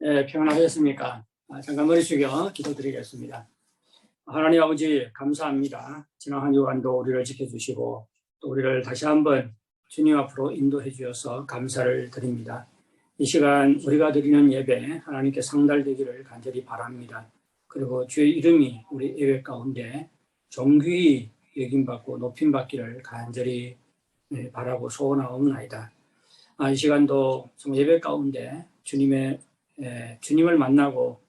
평안하셨습니까? 잠깐 머리 숙여 기도드리겠습니다. 하나님 아버지 감사합니다. 지난 한 주간도 우리를 지켜주시고 또 우리를 다시 한번 주님 앞으로 인도해 주셔서 감사를 드립니다. 이 시간 우리가 드리는 예배 하나님께 상달되기를 간절히 바랍니다. 그리고 주의 이름이 우리 예배 가운데 존귀히 여김받고 높임받기를 간절히 바라고 소원하옵나이다. 이 시간도 예배 가운데 주님을 만나고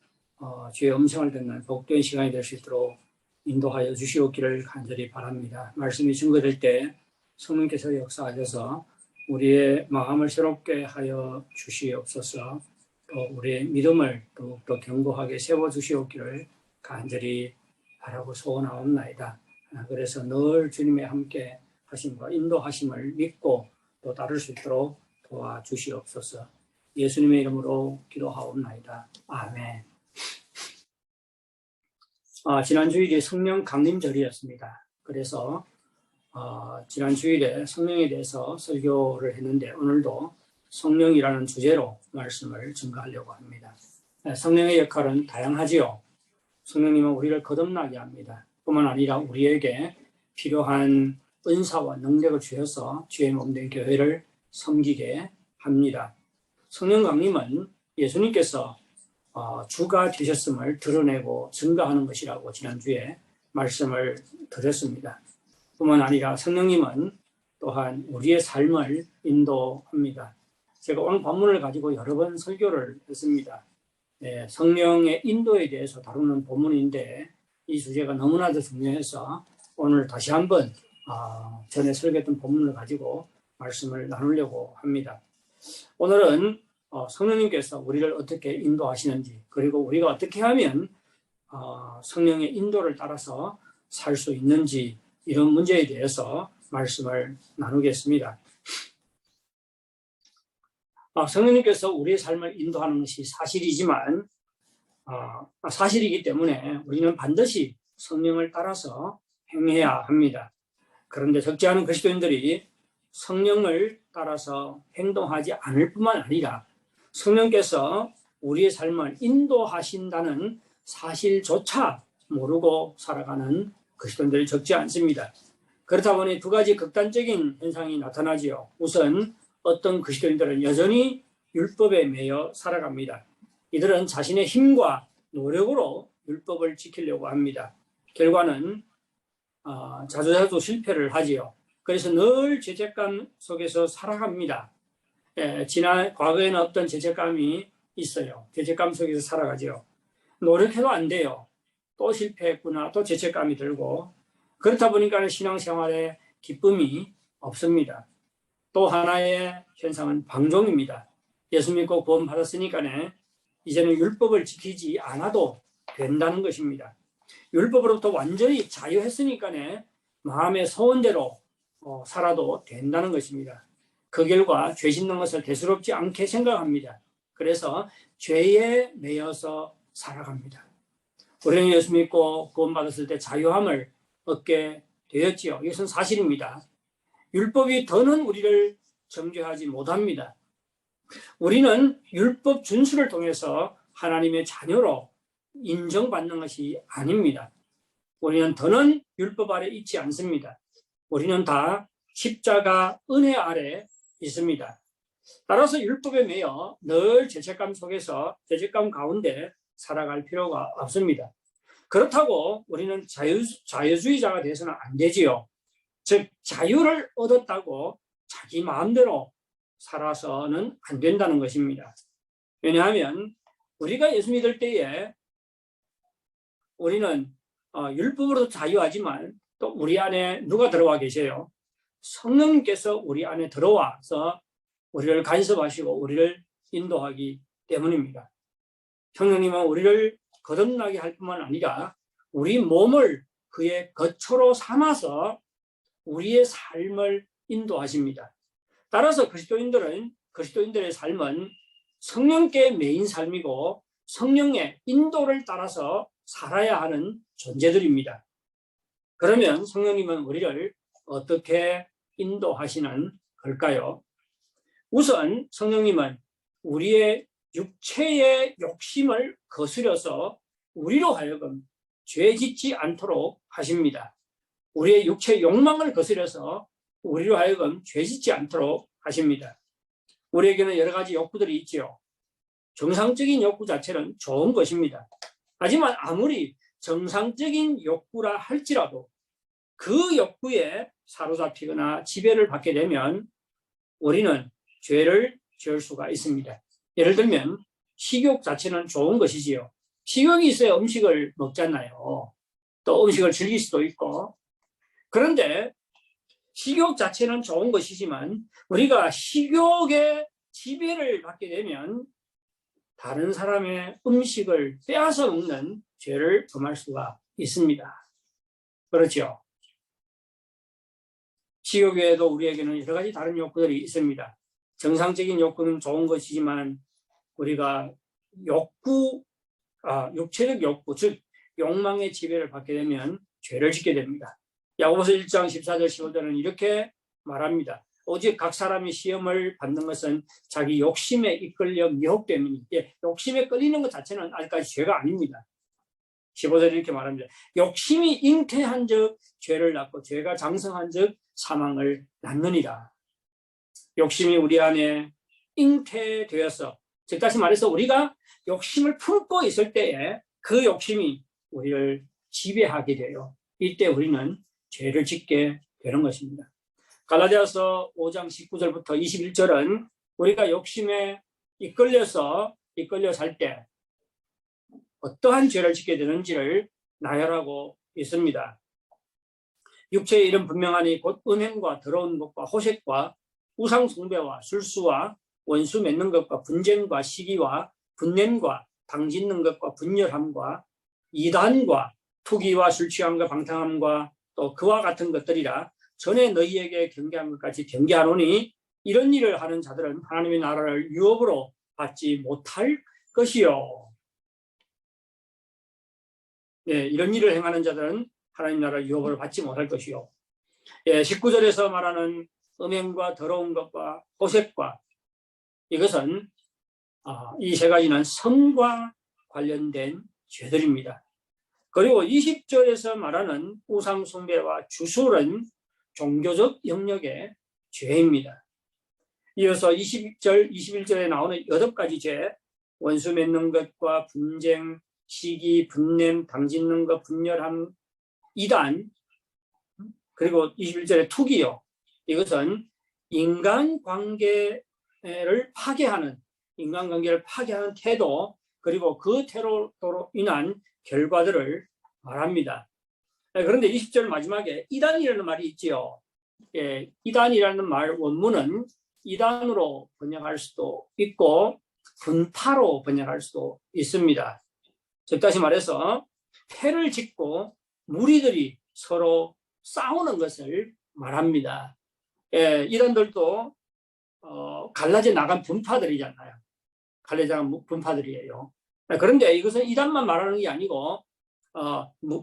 주의 음성을 듣는 복된 시간이 될 수 있도록 인도하여 주시옵기를 간절히 바랍니다. 말씀이 증거될 때 성령께서 역사하셔서 우리의 마음을 새롭게 하여 주시옵소서. 또 우리의 믿음을 더욱더 견고하게 세워주시옵기를 간절히 바라고 소원하옵나이다. 그래서 늘 주님의 함께 하심과 인도하심을 믿고 또 따를 수 있도록 도와주시옵소서. 예수님의 이름으로 기도하옵나이다. 아멘. 지난 주일이 성령 강림절이었습니다. 그래서 지난 주일에 성령에 대해서 설교를 했는데 오늘도 성령이라는 주제로 말씀을 증거하려고 합니다. 성령의 역할은 다양하지요. 성령님은 우리를 거듭나게 합니다. 뿐만 아니라 우리에게 필요한 은사와 능력을 주셔서 주의 몸된 교회를 섬기게 합니다. 성령 강림은 예수님께서 주가 되셨음을 드러내고 증거하는 것이라고 지난주에 말씀을 드렸습니다. 뿐만 아니라 성령님은 또한 우리의 삶을 인도합니다. 제가 오늘 본문을 가지고 여러 번 설교를 했습니다. 성령의 인도에 대해서 다루는 본문인데 이 주제가 너무나도 중요해서 오늘 다시 한번 전에 설교했던 본문을 가지고 말씀을 나누려고 합니다. 오늘은 성령님께서 우리를 어떻게 인도하시는지, 그리고 우리가 어떻게 하면 성령의 인도를 따라서 살 수 있는지, 이런 문제에 대해서 말씀을 나누겠습니다. 성령님께서 우리의 삶을 인도하는 것이 사실이지만 사실이기 때문에 우리는 반드시 성령을 따라서 행해야 합니다. 그런데 적지 않은 그리스도인들이 성령을 따라서 행동하지 않을 뿐만 아니라 성령께서 우리의 삶을 인도하신다는 사실조차 모르고 살아가는 그리스도인들이 적지 않습니다. 그렇다 보니 두 가지 극단적인 현상이 나타나지요. 우선 어떤 그리스도인들은 여전히 율법에 매여 살아갑니다. 이들은 자신의 힘과 노력으로 율법을 지키려고 합니다. 결과는 자주자주 실패를 하지요. 그래서 늘 죄책감 속에서 살아갑니다. 과거에는 없던 죄책감이 있어요. 죄책감 속에서 살아가죠. 노력해도 안 돼요. 또 실패했구나. 또 죄책감이 들고. 그렇다 보니까 신앙생활에 기쁨이 없습니다. 또 하나의 현상은 방종입니다. 예수 믿고 구원 받았으니까 이제는 율법을 지키지 않아도 된다는 것입니다. 율법으로부터 완전히 자유했으니까 마음의 소원대로 살아도 된다는 것입니다. 그 결과 죄 짓는 것을 대수롭지 않게 생각합니다. 그래서 죄에 매여서 살아갑니다. 우리는 예수 믿고 구원받았을 때 자유함을 얻게 되었지요. 이것은 사실입니다. 율법이 더는 우리를 정죄하지 못합니다. 우리는 율법 준수를 통해서 하나님의 자녀로 인정받는 것이 아닙니다. 우리는 더는 율법 아래 있지 않습니다. 우리는 다 십자가 은혜 아래 있습니다. 따라서 율법에 매여 늘 죄책감 속에서 죄책감 가운데 살아갈 필요가 없습니다. 그렇다고 우리는 자유주의자가 되어서는 안 되지요. 즉 자유를 얻었다고 자기 마음대로 살아서는 안 된다는 것입니다. 왜냐하면 우리가 예수 믿을 때에 우리는 율법으로도 자유하지만 또 우리 안에 누가 들어와 계세요? 성령님께서 우리 안에 들어와서 우리를 간섭하시고 우리를 인도하기 때문입니다. 성령님은 우리를 거듭나게 할 뿐만 아니라 우리 몸을 그의 거처로 삼아서 우리의 삶을 인도하십니다. 따라서 그리스도인들의 삶은 성령께 매인 삶이고 성령의 인도를 따라서 살아야 하는 존재들입니다. 그러면 성령님은 우리를 어떻게 인도하시는 걸까요? 우선 성령님은 우리의 육체의 욕심을 거스려서 우리로 하여금 죄 짓지 않도록 하십니다. 우리의 육체의 욕망을 거스려서 우리로 하여금 죄 짓지 않도록 하십니다. 우리에게는 여러 가지 욕구들이 있지요. 정상적인 욕구 자체는 좋은 것입니다. 하지만 아무리 정상적인 욕구라 할지라도 그 욕구에 사로잡히거나 지배를 받게 되면 우리는 죄를 지을 수가 있습니다. 예를 들면 식욕 자체는 좋은 것이지요. 식욕이 있어야 음식을 먹잖아요. 또 음식을 즐길 수도 있고. 그런데 식욕 자체는 좋은 것이지만 우리가 식욕의 지배를 받게 되면 다른 사람의 음식을 빼앗아 먹는 죄를 범할 수가 있습니다. 그렇죠? 식욕 외에도 우리에게는 여러 가지 다른 욕구들이 있습니다. 정상적인 욕구는 좋은 것이지만 우리가 육체적 욕구, 즉 욕망의 지배를 받게 되면 죄를 짓게 됩니다. 야고보서 1장 14절 15절은 이렇게 말합니다. 오직 각 사람이 시험을 받는 것은 자기 욕심에 이끌려 미혹됨이니, 욕심에 끌리는 것 자체는 아직까지 죄가 아닙니다. 15절에 이렇게 말합니다. 욕심이 잉태한 즉 죄를 낳고 죄가 장성한 즉 사망을 낳느니라. 욕심이 우리 안에 잉태되어서, 즉 다시 말해서 우리가 욕심을 품고 있을 때에 그 욕심이 우리를 지배하게 돼요. 이때 우리는 죄를 짓게 되는 것입니다. 갈라디아서 5장 19절부터 21절은 우리가 욕심에 이끌려 살 때 어떠한 죄를 짓게 되는지를 나열하고 있습니다. 육체의 이름 분명하니 곧 음행과 더러운 것과 호색과 우상 숭배와 술수와 원수 맺는 것과 분쟁과 시기와 분냄과 당짓는 것과 분열함과 이단과 투기와 술 취함과 방탕함과 또 그와 같은 것들이라. 전에 너희에게 경계한 것까지 경계하노니 이런 일을 하는 자들은 하나님의 나라를 유업으로 받지 못할 것이요. 이런 일을 행하는 자들은 하나님 나라를 유업으로 받지 못할 것이요. 19절에서 말하는 음행과 더러운 것과 호색과, 이것은 이 세 가지는 성과 관련된 죄들입니다. 그리고 20절에서 말하는 우상 숭배와 주술은 종교적 영역의 죄입니다. 이어서 20절, 21절에 나오는 8가지 죄, 원수 맺는 것과 분쟁, 시기, 분냄, 당짓는 것, 분열함, 이단, 그리고 21절에 투기요. 이것은 인간관계를 파괴하는 태도, 그리고 그 태도로 인한 결과들을 말합니다. 그런데 20절 마지막에 이단이라는 말이 있지요. 이단이라는 말 원문은 이단으로 번역할 수도 있고 분파로 번역할 수도 있습니다. 즉 다시 말해서 패를 짓고 무리들이 서로 싸우는 것을 말합니다. 이단들도 갈라져 나간 분파들이잖아요. 갈라져 나간 분파들이에요. 그런데 이것은 이단만 말하는 게 아니고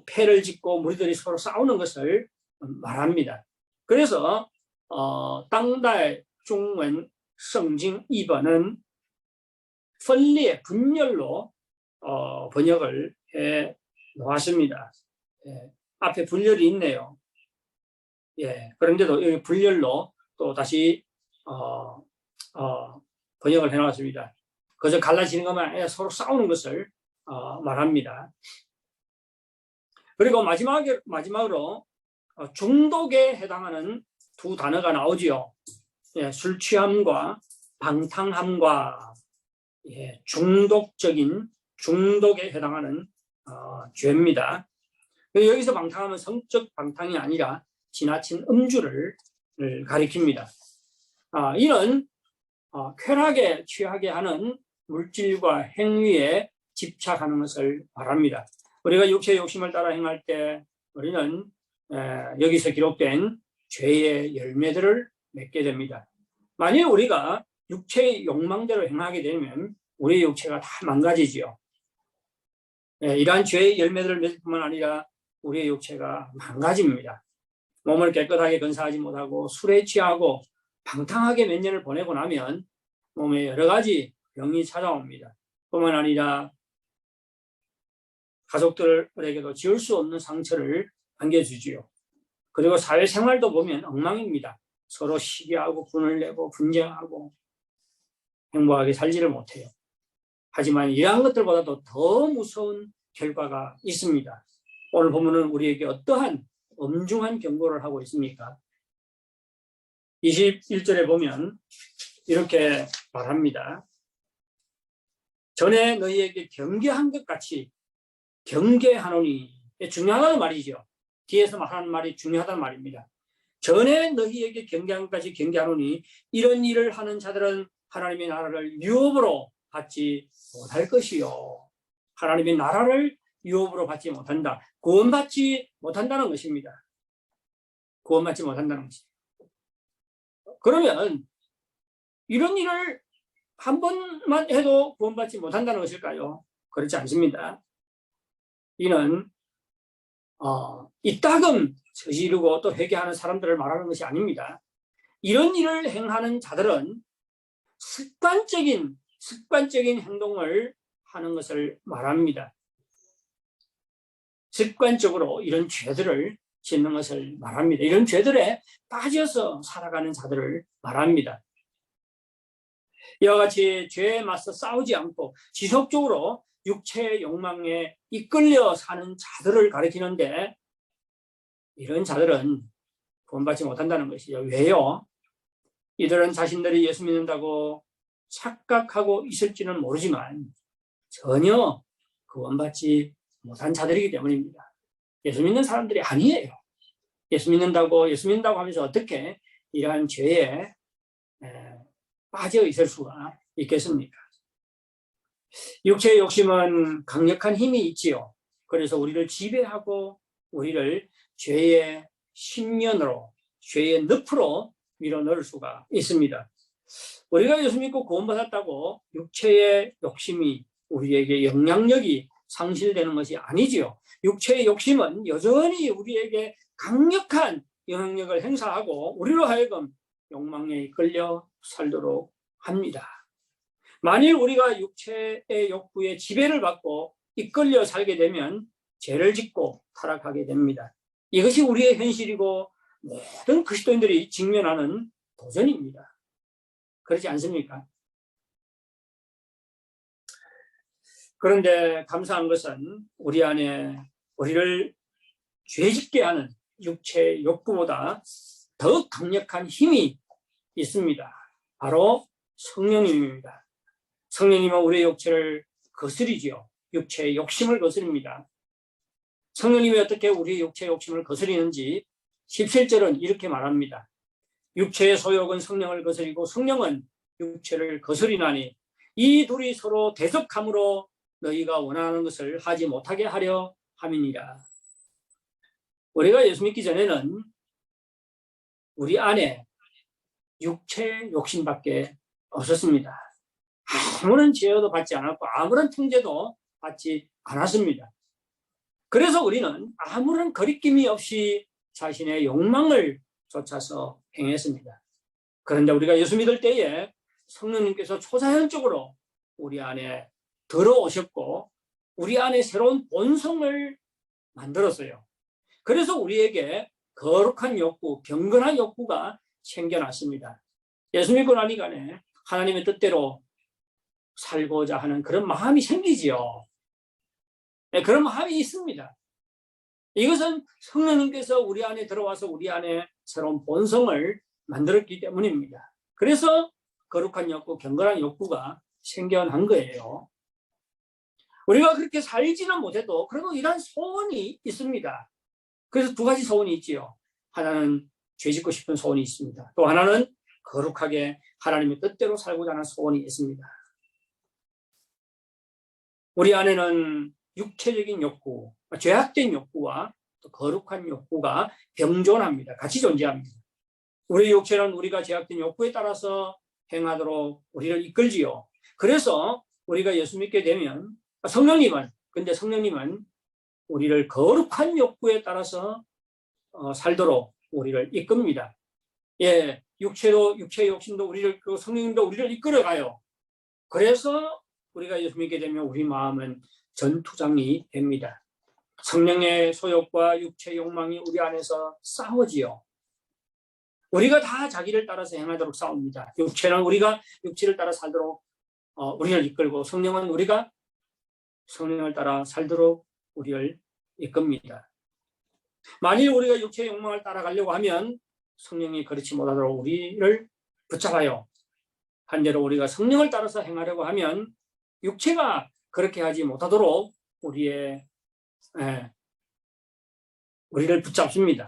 패를 짓고 무리들이 서로 싸우는 것을 말합니다. 그래서 당달 중원 성징 2번은 분열로 번역을 해 놓았습니다. 앞에 분열이 있네요. 그런데도 여기 분열로 또 다시 번역을 해 놓았습니다. 그저 갈라지는 것만 아니라 서로 싸우는 것을 말합니다. 그리고 마지막으로 중독에 해당하는 두 단어가 나오지요. 술 취함과 방탕함과 중독에 해당하는 죄입니다. 여기서 방탕함은 성적 방탕이 아니라 지나친 음주를 가리킵니다. 이는 쾌락에 취하게 하는 물질과 행위에 집착하는 것을 말합니다. 우리가 육체의 욕심을 따라 행할 때 우리는 여기서 기록된 죄의 열매들을 맺게 됩니다. 만일 우리가 육체의 욕망대로 행하게 되면 우리의 육체가 다 망가지지요. 이러한 죄의 열매들을 맺을 뿐만 아니라 우리의 육체가 망가집니다. 몸을 깨끗하게 건사하지 못하고 술에 취하고 방탕하게 몇 년을 보내고 나면 몸에 여러 가지 병이 찾아옵니다. 뿐만 아니라 가족들에게도 지울 수 없는 상처를 안겨주지요. 그리고 사회생활도 보면 엉망입니다. 서로 시기하고 분을 내고 분쟁하고 행복하게 살지를 못해요. 하지만 이러한 것들보다도 더 무서운 결과가 있습니다. 오늘 본문은 우리에게 어떠한 엄중한 경고를 하고 있습니까? 21절에 보면 이렇게 말합니다. 전에 너희에게 경계한 것 같이 경계하노니. 중요하다는 말이죠. 뒤에서 말하는 말이 중요하다는 말입니다. 전에 너희에게 경계한 것 같이 경계하노니 이런 일을 하는 자들은 하나님의 나라를 유업으로 받지 못할 것이요. 하나님의 나라를 유업으로 받지 못한다. 구원받지 못한다는 것입니다. 구원받지 못한다는 것입니다. 그러면 이런 일을 한 번만 해도 구원받지 못한다는 것일까요? 그렇지 않습니다. 이는 이따금 저지르고 또 회개하는 사람들을 말하는 것이 아닙니다. 이런 일을 행하는 자들은 습관적인 행동을 하는 것을 말합니다. 습관적으로 이런 죄들을 짓는 것을 말합니다. 이런 죄들에 빠져서 살아가는 자들을 말합니다. 이와 같이 죄에 맞서 싸우지 않고 지속적으로 육체의 욕망에 이끌려 사는 자들을 가리키는데 이런 자들은 구원받지 못한다는 것이죠. 왜요? 이들은 자신들이 예수 믿는다고 착각하고 있을지는 모르지만 전혀 구원받지 못한 자들이기 때문입니다. 예수 믿는 사람들이 아니에요. 예수 믿는다고 하면서 어떻게 이러한 죄에 빠져 있을 수가 있겠습니까? 육체의 욕심은 강력한 힘이 있지요. 그래서 우리를 지배하고 우리를 죄의 신년으로, 죄의 늪으로 밀어넣을 수가 있습니다. 우리가 예수 믿고 구원받았다고 육체의 욕심이 우리에게 영향력이 상실되는 것이 아니지요. 육체의 욕심은 여전히 우리에게 강력한 영향력을 행사하고 우리로 하여금 욕망에 이끌려 살도록 합니다. 만일 우리가 육체의 욕구에 지배를 받고 이끌려 살게 되면 죄를 짓고 타락하게 됩니다. 이것이 우리의 현실이고 모든 그리스도인들이 직면하는 도전입니다. 그렇지 않습니까? 그런데 감사한 것은 우리 안에 우리를 죄짓게 하는 육체의 욕구보다 더 강력한 힘이 있습니다. 바로 성령님입니다. 성령님은 우리의 육체를 거스리지요. 육체의 욕심을 거스립니다. 성령님이 어떻게 우리의 육체의 욕심을 거스리는지 17절은 이렇게 말합니다. 육체의 소욕은 성령을 거스리고 성령은 육체를 거스리나니 이 둘이 서로 대적함으로 너희가 원하는 것을 하지 못하게 하려 함이니라. 우리가 예수 믿기 전에는 우리 안에 육체의 욕심밖에 없었습니다. 아무런 제어도 받지 않았고 아무런 통제도 받지 않았습니다. 그래서 우리는 아무런 거리낌이 없이 자신의 욕망을 쫓아서 행했습니다. 그런데 우리가 예수 믿을 때에 성령님께서 초자연적으로 우리 안에 들어오셨고 우리 안에 새로운 본성을 만들었어요. 그래서 우리에게 거룩한 욕구, 경건한 욕구가 생겨났습니다. 예수 믿고 나니까네 하나님의 뜻대로 살고자 하는 그런 마음이 생기지요. 네, 그런 마음이 있습니다. 이것은 성령님께서 우리 안에 들어와서 우리 안에 새로운 본성을 만들었기 때문입니다. 그래서 거룩한 욕구, 경건한 욕구가 생겨난 거예요. 우리가 그렇게 살지는 못해도 그래도 이런 소원이 있습니다. 그래서 두 가지 소원이 있지요. 하나는 죄짓고 싶은 소원이 있습니다. 또 하나는 거룩하게 하나님의 뜻대로 살고자 하는 소원이 있습니다. 우리 안에는 육체적인 욕구, 죄악된 욕구와 또 거룩한 욕구가 병존합니다. 같이 존재합니다. 우리 육체는 우리가 죄악된 욕구에 따라서 행하도록 우리를 이끌지요. 그래서 우리가 예수 믿게 되면 성령님은 우리를 거룩한 욕구에 따라서 살도록 우리를 이끕니다. 예, 육체의 욕심도 우리를, 성령님도 우리를 이끌어가요. 그래서 우리가 예수 믿게 되면 우리 마음은 전투장이 됩니다. 성령의 소욕과 육체의 욕망이 우리 안에서 싸우지요. 우리가 다 자기를 따라서 행하도록 싸웁니다. 육체는 우리가 육체를 따라 살도록 우리를 이끌고, 성령은 우리가 성령을 따라 살도록 우리를 이끕니다. 만일 우리가 육체의 욕망을 따라가려고 하면 성령이 그렇지 못하도록 우리를 붙잡아요. 반대로 우리가 성령을 따라서 행하려고 하면 육체가 그렇게 하지 못하도록 우리를 붙잡습니다.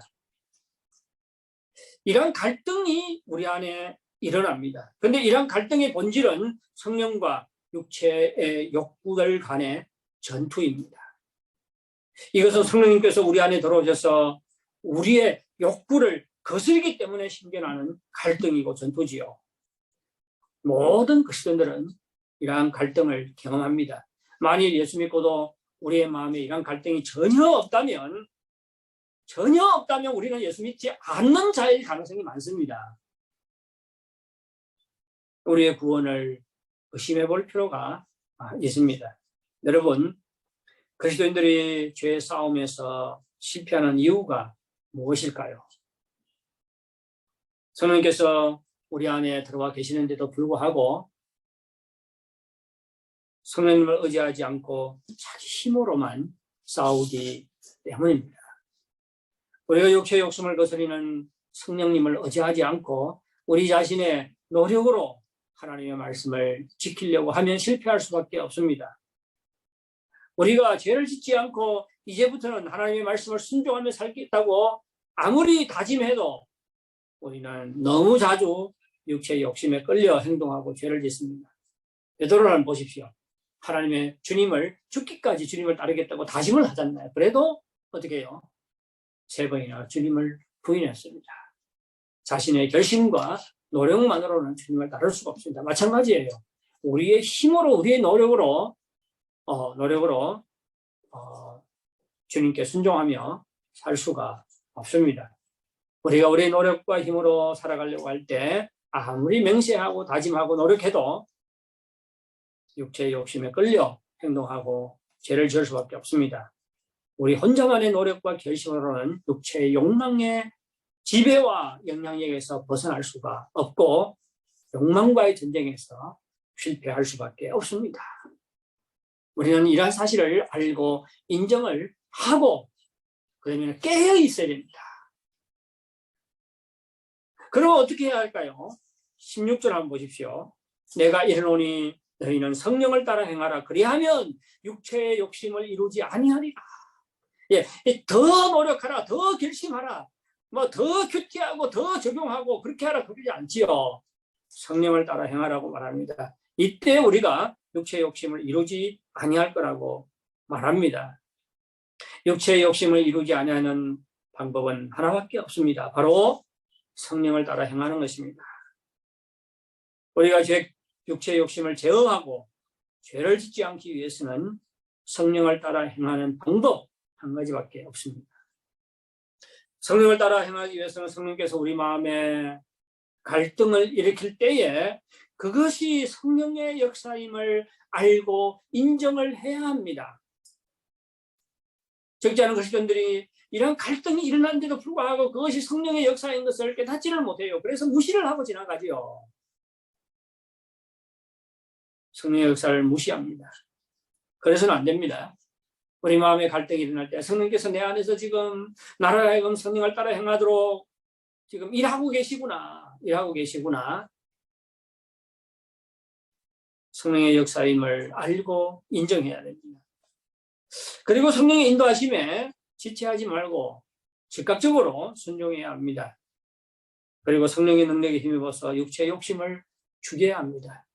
이런 갈등이 우리 안에 일어납니다. 그런데 이런 갈등의 본질은 성령과 육체의 욕구들 간의 전투입니다. 이것은 성령님께서 우리 안에 들어오셔서 우리의 욕구를 거스르기 때문에 생겨나는 갈등이고 전투지요. 모든 그리스도인들은 이러한 갈등을 경험합니다. 만일 예수 믿고도 우리의 마음에 이러한 갈등이 전혀 없다면 우리는 예수 믿지 않는 자일 가능성이 많습니다. 우리의 구원을 의심해 볼 필요가 있습니다. 여러분, 그리스도인들이 죄의 싸움에서 실패하는 이유가 무엇일까요? 성령께서 우리 안에 들어와 계시는데도 불구하고 성령님을 의지하지 않고 자기 힘으로만 싸우기 때문입니다. 우리가 육체의 욕심을 거스리는 성령님을 의지하지 않고 우리 자신의 노력으로 하나님의 말씀을 지키려고 하면 실패할 수밖에 없습니다. 우리가 죄를 짓지 않고 이제부터는 하나님의 말씀을 순종하며 살겠다고 아무리 다짐해도 우리는 너무 자주 육체의 욕심에 끌려 행동하고 죄를 짓습니다. 베드로를 보십시오. 하나님의 죽기까지 주님을 따르겠다고 다짐을 하잖아요. 그래도 어떻게 해요? 3번이나 주님을 부인했습니다. 자신의 결심과 노력만으로는 주님을 따를 수가 없습니다. 마찬가지예요. 우리의 힘으로, 우리의 노력으로 주님께 순종하며 살 수가 없습니다. 우리가 우리의 노력과 힘으로 살아가려고 할 때 아무리 맹세하고 다짐하고 노력해도 육체의 욕심에 끌려 행동하고 죄를 지을 수밖에 없습니다. 우리 혼자만의 노력과 결심으로는 육체의 욕망의 지배와 영향력에서 벗어날 수가 없고 욕망과의 전쟁에서 실패할 수밖에 없습니다. 우리는 이러한 사실을 알고 인정을 하고 그러면 깨어 있어야 됩니다. 그럼 어떻게 해야 할까요? 16절 한번 보십시오. 내가 이르노니 너희는 성령을 따라 행하라. 그리하면 육체의 욕심을 이루지 아니하리라. 더 노력하라, 더 결심하라, 더 큐티하고 더 적용하고 그렇게 하라 그러지 않지요. 성령을 따라 행하라고 말합니다. 이때 우리가 육체의 욕심을 이루지 아니할 거라고 말합니다. 육체의 욕심을 이루지 아니하는 방법은 하나밖에 없습니다. 바로 성령을 따라 행하는 것입니다. 우리가 육체의 욕심을 제어하고 죄를 짓지 않기 위해서는 성령을 따라 행하는 방법 한 가지밖에 없습니다. 성령을 따라 행하기 위해서는 성령께서 우리 마음에 갈등을 일으킬 때에 그것이 성령의 역사임을 알고 인정을 해야 합니다. 적지 않은 그리스도인들이 이런 갈등이 일어났는데도 불구하고 그것이 성령의 역사인 것을 깨닫지를 못해요. 그래서 무시를 하고 지나가지요. 성령의 역사를 무시합니다. 그래서는 안 됩니다. 우리 마음에 갈등이 일어날 때 성령께서 내 안에서 지금 나를 하여금 성령을 따라 행하도록 지금 일하고 계시구나. 성령의 역사임을 알고 인정해야 됩니다. 그리고 성령의 인도하심에 지체하지 말고 즉각적으로 순종해야 합니다. 그리고 성령의 능력에 힘입어서 육체의 욕심을 죽여야 합니다.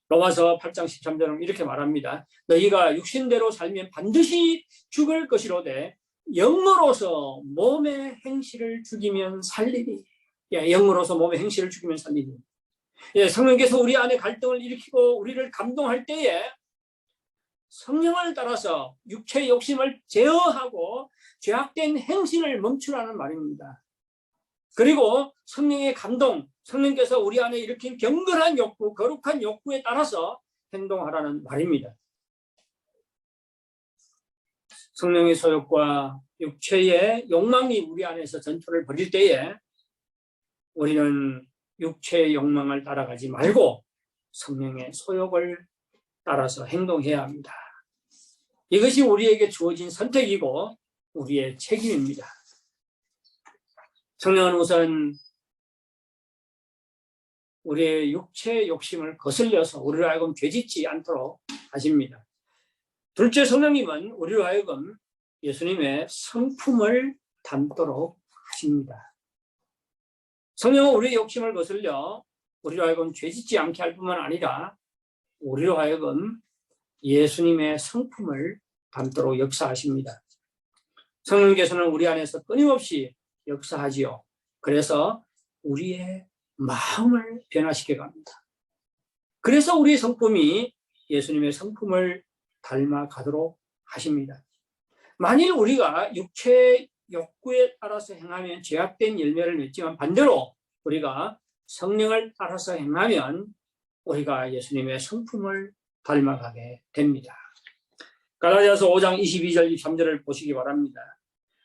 로마서 8장 13절은 이렇게 말합니다. 너희가 육신대로 살면 반드시 죽을 것이로되 영으로서 몸의 행실을 죽이면 살리니. 영으로서 몸의 행실을 죽이면 살리니. 성령께서 우리 안에 갈등을 일으키고 우리를 감동할 때에 성령을 따라서 육체의 욕심을 제어하고 죄악된 행실을 멈추라는 말입니다. 그리고 성령의 감동, 성령께서 우리 안에 일으킨 경건한 욕구, 거룩한 욕구에 따라서 행동하라는 말입니다. 성령의 소욕과 육체의 욕망이 우리 안에서 전투를 벌일 때에 우리는 육체의 욕망을 따라가지 말고 성령의 소욕을 따라서 행동해야 합니다. 이것이 우리에게 주어진 선택이고 우리의 책임입니다. 성령은 우선 우리의 육체의 욕심을 거슬려서 우리로 하여금 죄짓지 않도록 하십니다. 둘째, 성령님은 우리로 하여금 예수님의 성품을 담도록 하십니다. 성령은 우리의 욕심을 거슬려 우리로 하여금 죄짓지 않게 할 뿐만 아니라 우리로 하여금 예수님의 성품을 담도록 역사하십니다. 성령께서는 우리 안에서 끊임없이 역사하지요. 그래서 우리의 마음을 변화시켜 갑니다. 그래서 우리의 성품이 예수님의 성품을 닮아가도록 하십니다. 만일 우리가 육체의 욕구에 따라서 행하면 죄악된 열매를 맺지만 반대로 우리가 성령을 따라서 행하면 우리가 예수님의 성품을 닮아가게 됩니다. 갈라디아서 5장 22절 23절을 보시기 바랍니다.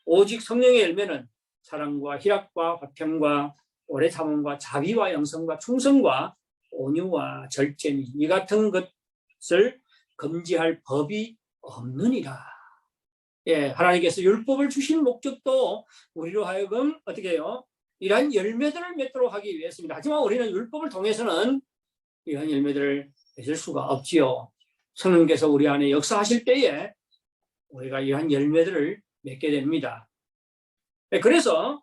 오직 성령의 열매는 사랑과 희락과 화평과 오래 참음과 자비와 양성과 충성과 온유와 절제니 이 같은 것을 금지할 법이 없느니라. 예, 하나님께서 율법을 주신 목적도 우리로 하여금 어떻게 해요? 이러한 열매들을 맺도록 하기 위해서입니다. 하지만 우리는 율법을 통해서는 이러한 열매들을 맺을 수가 없지요. 성령께서 우리 안에 역사하실 때에 우리가 이러한 열매들을 맺게 됩니다. 예, 그래서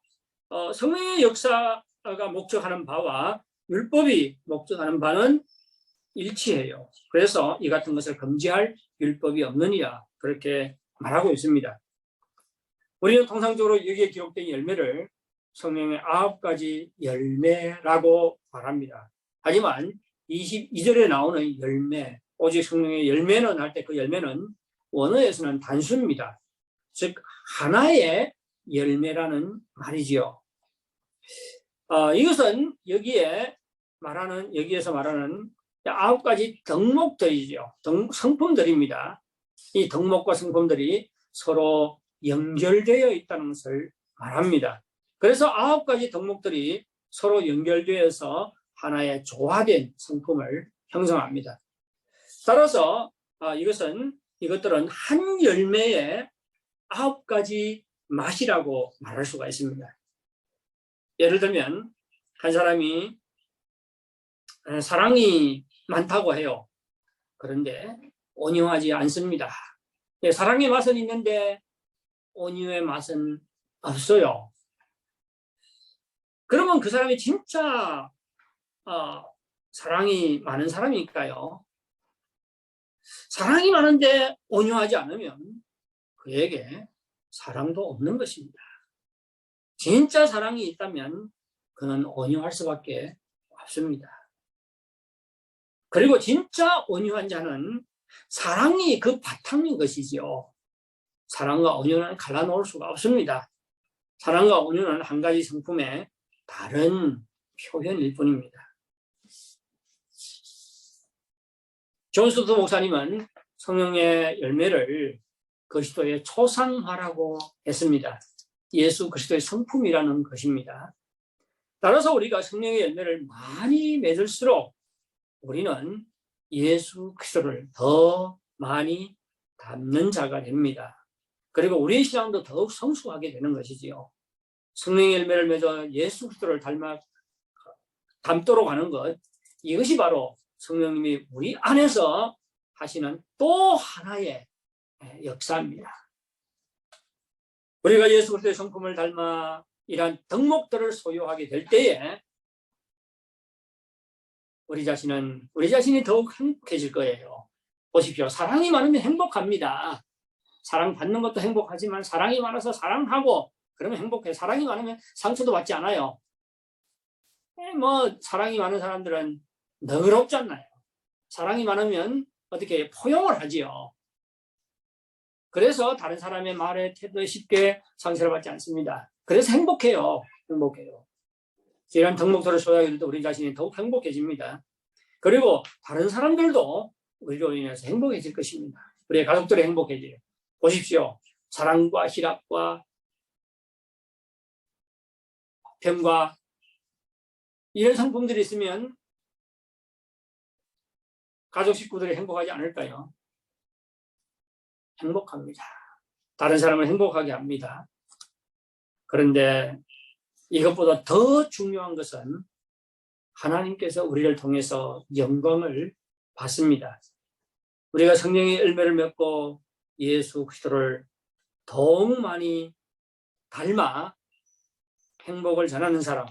성령의 역사가 목적하는 바와 율법이 목적하는 바는 일치해요. 그래서 이 같은 것을 금지할 율법이 없느니라 그렇게 말하고 있습니다. 우리는 통상적으로 여기에 기록된 열매를 성령의 9가지 열매라고 말합니다. 하지만 22절에 나오는 열매, 오직 성령의 열매는 할 때 그 열매는 원어에서는 단수입니다. 즉 하나의 열매라는 말이지요. 이것은 여기에서 말하는 9가지 덕목들이죠. 성품들입니다. 이 덕목과 성품들이 서로 연결되어 있다는 것을 말합니다. 그래서 9가지 덕목들이 서로 연결되어서 하나의 조화된 성품을 형성합니다. 따라서 이것들은 한 열매의 9가지 맛이라고 말할 수가 있습니다. 예를 들면 한 사람이 사랑이 많다고 해요. 그런데 온유하지 않습니다. 사랑의 맛은 있는데 온유의 맛은 없어요. 그러면 그 사람이 진짜 사랑이 많은 사람이니까요. 사랑이 많은데 온유하지 않으면 그에게 사랑도 없는 것입니다. 진짜 사랑이 있다면 그는 온유할 수밖에 없습니다. 그리고 진짜 온유한 자는 사랑이 그 바탕인 것이지요. 사랑과 온유는 갈라놓을 수가 없습니다. 사랑과 온유는 한 가지 성품의 다른 표현일 뿐입니다. 존 스토트 목사님은 성령의 열매를 그리스도의 초상화라고 했습니다. 예수 그리스도의 성품이라는 것입니다. 따라서 우리가 성령의 열매를 많이 맺을수록 우리는 예수 그리스도를 더 많이 닮는 자가 됩니다. 그리고 우리의 신앙도 더욱 성숙하게 되는 것이지요. 성령의 열매를 맺어 예수 그리스도를 닮도록 하는 것, 이것이 바로 성령님이 우리 안에서 하시는 또 하나의 역사입니다. 우리가 예수 그리스도의 성품을 닮아 이러한 덕목들을 소유하게 될 때에 우리 자신이 더욱 행복해질 거예요. 보십시오. 사랑이 많으면 행복합니다. 사랑받는 것도 행복하지만 사랑이 많아서 사랑하고 그러면 행복해요. 사랑이 많으면 상처도 받지 않아요. 사랑이 많은 사람들은 너그럽잖아요. 사랑이 많으면 어떻게 포용을 하지요. 그래서 다른 사람의 말에 태도에 쉽게 상처를 받지 않습니다. 그래서 행복해요. 이런 덕목토를 소유하게 될 때 우리 자신이 더욱 행복해집니다. 그리고 다른 사람들도 우리로 인해서 행복해질 것입니다. 우리의 가족들이 행복해져요. 보십시오. 사랑과 희락과 평과 이런 상품들이 있으면 가족 식구들이 행복하지 않을까요? 행복합니다. 다른 사람을 행복하게 합니다. 그런데 이것보다 더 중요한 것은 하나님께서 우리를 통해서 영광을 받습니다. 우리가 성령의 열매를 맺고 예수 그리스도를 더욱 많이 닮아 행복을 전하는 사람,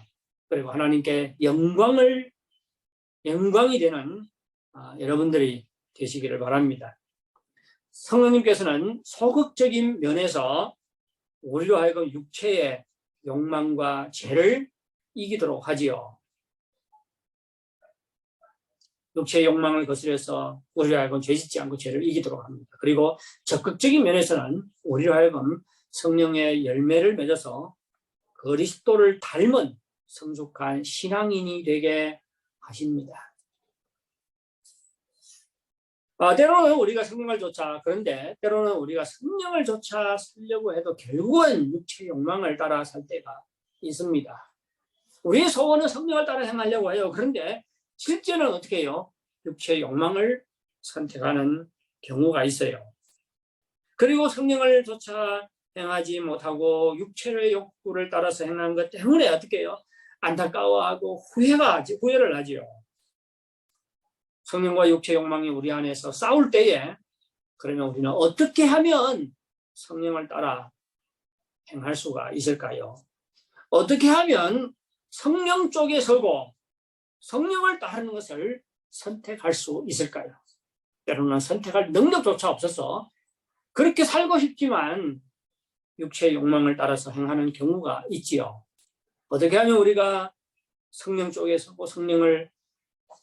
그리고 하나님께 영광이 되는 여러분들이 되시기를 바랍니다. 성령님께서는 소극적인 면에서 우리로 하여금 육체의 욕망과 죄를 이기도록 하지요. 육체의 욕망을 거스려서 우리로 하여금 죄짓지 않고 죄를 이기도록 합니다. 그리고 적극적인 면에서는 우리로 하여금 성령의 열매를 맺어서 그리스도를 닮은 성숙한 신앙인이 되게 하십니다. 때로는 우리가 성령을 쫓아, 그런데 때로는 우리가 성령을 쫓아 살려고 해도 결국은 육체의 욕망을 따라 살 때가 있습니다. 우리의 소원은 성령을 따라 행하려고 해요. 그런데 실제는 어떻게 해요? 육체의 욕망을 선택하는 경우가 있어요. 그리고 성령을 쫓아 행하지 못하고 육체의 욕구를 따라서 행하는 것 때문에 어떻게 해요? 안타까워하고 후회를 하지요. 성령과 육체의 욕망이 우리 안에서 싸울 때에 그러면 우리는 어떻게 하면 성령을 따라 행할 수가 있을까요? 어떻게 하면 성령 쪽에 서고 성령을 따르는 것을 선택할 수 있을까요? 때로는 선택할 능력조차 없어서 그렇게 살고 싶지만 육체의 욕망을 따라서 행하는 경우가 있지요. 어떻게 하면 우리가 성령 쪽에 서고 성령을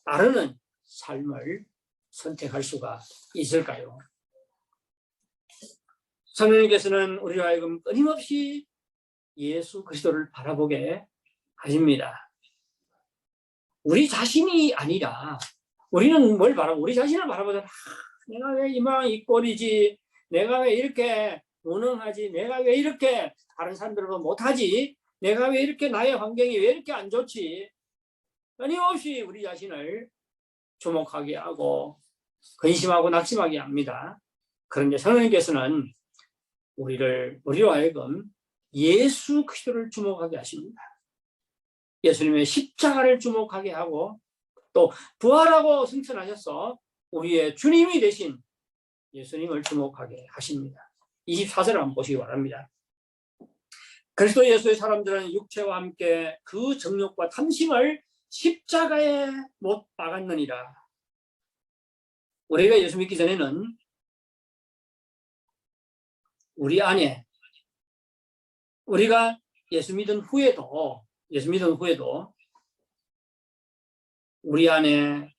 따르는 삶을 선택할 수가 있을까요? 성령님께서는 우리로 하여금 끊임없이 예수 그리스도를 바라보게 하십니다. 우리 자신이 아니라 우리는 뭘 바라보? 우리 자신을 바라보잖아. 내가 왜 이만 이 꼴이지? 내가 왜 이렇게 무능하지? 내가 왜 이렇게 다른 사람들보다 못하지? 내가 왜 이렇게 나의 환경이 왜 이렇게 안 좋지? 끊임없이 우리 자신을 주목하게 하고 근심하고 낙심하게 합니다. 그런데 성령님께서는 우리로 하여금 예수 그리스도를 주목하게 하십니다. 예수님의 십자가를 주목하게 하고 또 부활하고 승천하셔서 우리의 주님이 되신 예수님을 주목하게 하십니다. 24절을 한번 보시기 바랍니다. 그리스도 예수의 사람들은 육체와 함께 그 정욕과 탐심을 십자가에 못 박았느니라. 우리가 예수 믿기 전에는 우리 안에 우리가 예수 믿은 후에도 우리 안에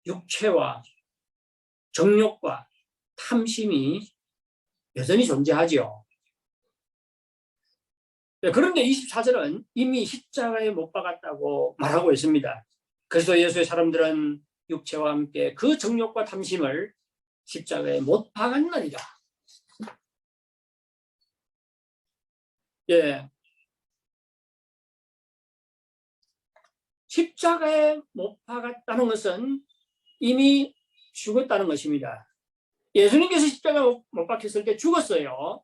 육체와 정욕과 탐심이 여전히 존재하지요. 그런데 24절은 이미 십자가에 못 박았다고 말하고 있습니다. 그래서 예수의 사람들은 육체와 함께 그 정욕과 탐심을 십자가에 못 박았느니라. 예. 십자가에 못 박았다는 것은 이미 죽었다는 것입니다. 예수님께서 십자가에 못 박혔을 때 죽었어요.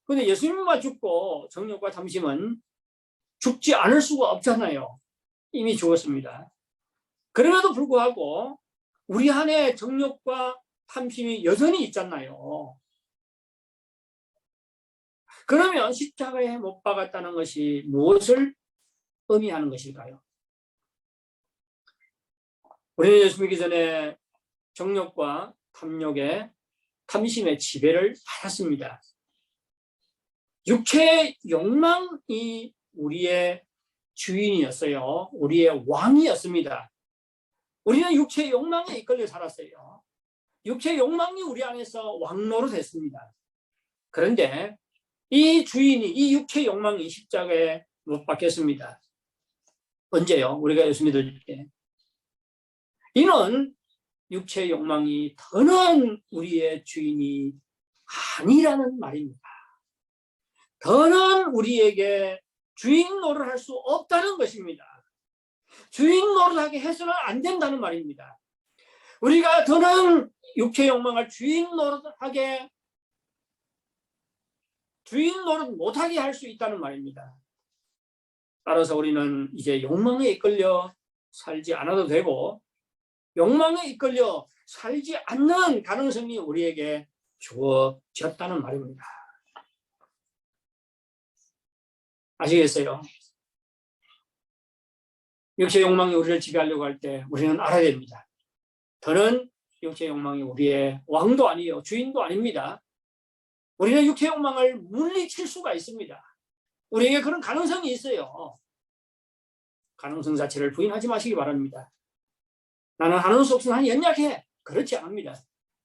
그런데 예수님만 죽고 정욕과 탐심은 죽지 않을 수가 없잖아요. 이미 죽었습니다. 그럼에도 불구하고 우리 안에 정욕과 탐심이 여전히 있잖아요. 그러면 십자가에 못 박았다는 것이 무엇을 의미하는 것일까요? 우리는 예수 믿기 전에 정욕과 탐심의 지배를 받았습니다. 육체의 욕망이 우리의 주인이었어요. 우리의 왕이었습니다. 우리는 육체의 욕망에 이끌려 살았어요. 육체의 욕망이 우리 안에서 왕노릇했습니다. 그런데 이 육체의 욕망이 십자가에 못 박혔습니다. 언제요? 우리가 예수 믿을 때. 이는 육체의 욕망이 더는 우리의 주인이 아니라는 말입니다. 더는 우리에게 주인 노릇할 수 없다는 것입니다. 주인 노릇하게 해서는 안 된다는 말입니다. 우리가 더는 육체의 욕망을 주인 노릇 못하게 할 수 있다는 말입니다. 따라서 우리는 이제 욕망에 이끌려 살지 않아도 되고 욕망에 이끌려 살지 않는 가능성이 우리에게 주어졌다는 말입니다. 아시겠어요? 육체의 욕망이 우리를 지배하려고 할 때 우리는 알아야 됩니다. 더는 육체의 욕망이 우리의 왕도 아니에요. 주인도 아닙니다. 우리는 육체의 욕망을 물리칠 수가 있습니다. 우리에게 그런 가능성이 있어요. 가능성 자체를 부인하지 마시기 바랍니다. 나는 하는 수 없으나 연약해. 그렇지 않습니다.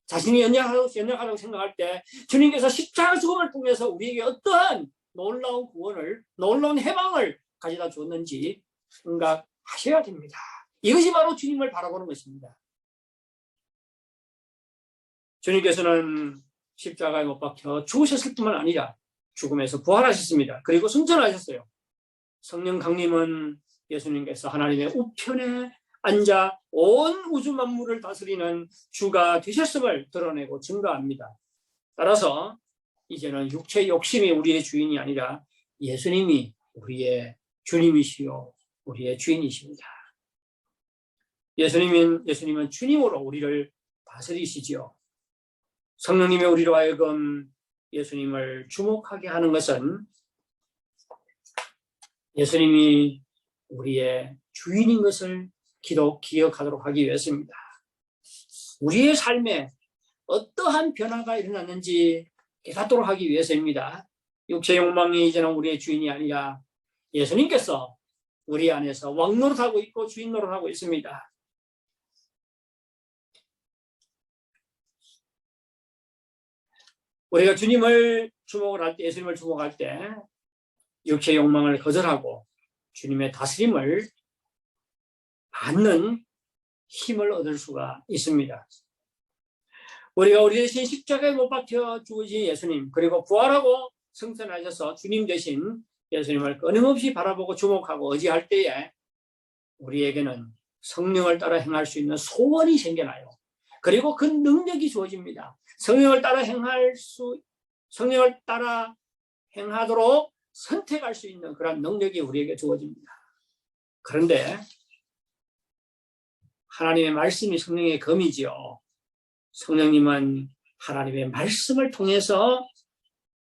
자신이 연약하다고 생각할 때 주님께서 십자가 죽음을 통해서 우리에게 어떠한 놀라운 구원을, 놀라운 해방을 가져다 줬는지 생각하셔야 됩니다. 이것이 바로 주님을 바라보는 것입니다. 주님께서는 십자가에 못 박혀 죽으셨을 뿐만 아니라 죽음에서 부활하셨습니다. 그리고 승천하셨어요. 성령 강림은 예수님께서 하나님의 우편에 앉아 온 우주 만물을 다스리는 주가 되셨음을 드러내고 증거합니다. 따라서 이제는 육체의 욕심이 우리의 주인이 아니라 예수님이 우리의 주님이시요 우리의 주인이십니다. 예수님은 주님으로 우리를 다스리시지요. 성령님의 우리로 하여금 예수님을 주목하게 하는 것은 예수님이 우리의 주인인 것을 기억하도록 하기 위해서입니다. 우리의 삶에 어떠한 변화가 일어났는지 깨닫도록 하기 위해서입니다. 육체의 욕망이 이제는 우리의 주인이 아니라 예수님께서 우리 안에서 왕 노릇하고 있고 주인 노릇하고 있습니다. 우리가 주님을 주목을 할 때, 예수님을 주목할 때 육체의 욕망을 거절하고 주님의 다스림을 받는 힘을 얻을 수가 있습니다. 우리가 우리 대신 십자가에 못 박혀 죽으신 예수님, 그리고 부활하고 승천하셔서 주님 대신 예수님을 끊임없이 바라보고 주목하고 의지할 때에 우리에게는 성령을 따라 행할 수 있는 소원이 생겨나요. 그리고 그 능력이 주어집니다. 성령을 따라 행하도록 선택할 수 있는 그런 능력이 우리에게 주어집니다. 그런데 하나님의 말씀이 성령의 검이지요. 성령님은 하나님의 말씀을 통해서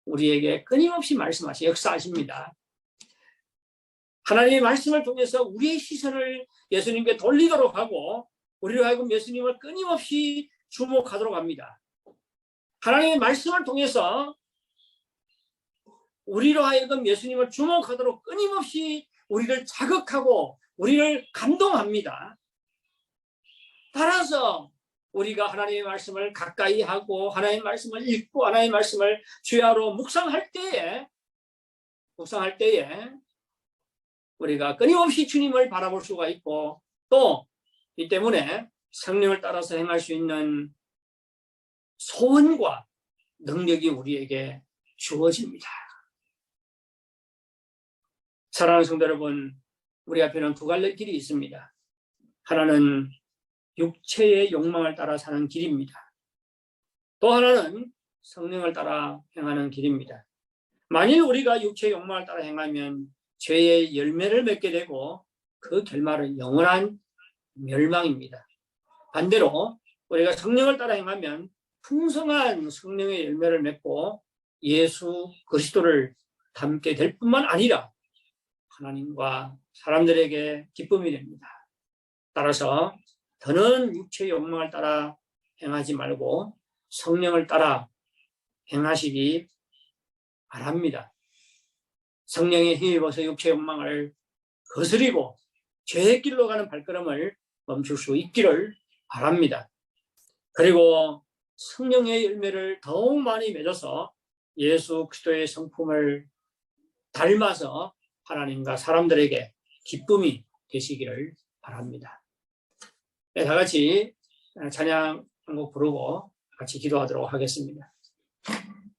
우리에게 끊임없이 역사하십니다. 하나님의 말씀을 통해서 우리의 시선을 예수님께 돌리도록 하고 우리로 하여금 예수님을 끊임없이 주목하도록 합니다. 하나님의 말씀을 통해서 우리로 하여금 예수님을 주목하도록 끊임없이 우리를 자극하고 우리를 감동합니다. 따라서 우리가 하나님의 말씀을 가까이 하고 하나님의 말씀을 읽고 하나님의 말씀을 주야로 묵상할 때에 우리가 끊임없이 주님을 바라볼 수가 있고 또 이 때문에 성령을 따라서 행할 수 있는 소원과 능력이 우리에게 주어집니다. 사랑하는 성도 여러분, 우리 앞에는 두 갈래 길이 있습니다. 하나는 육체의 욕망을 따라 사는 길입니다. 또 하나는 성령을 따라 행하는 길입니다. 만일 우리가 육체의 욕망을 따라 행하면 죄의 열매를 맺게 되고 그 결말은 영원한 멸망입니다. 반대로 우리가 성령을 따라 행하면 풍성한 성령의 열매를 맺고 예수 그리스도를 닮게 될 뿐만 아니라 하나님과 사람들에게 기쁨이 됩니다. 따라서 더는 육체의 욕망을 따라 행하지 말고 성령을 따라 행하시기 바랍니다. 성령의 힘에 입어서 육체의 욕망을 거스리고 죄의 길로 가는 발걸음을 멈출 수 있기를 바랍니다. 그리고 성령의 열매를 더욱 많이 맺어서 예수 그리스도의 성품을 닮아서 하나님과 사람들에게 기쁨이 되시기를 바랍니다. 네, 다 같이 찬양 한 곡 부르고 같이 기도하도록 하겠습니다.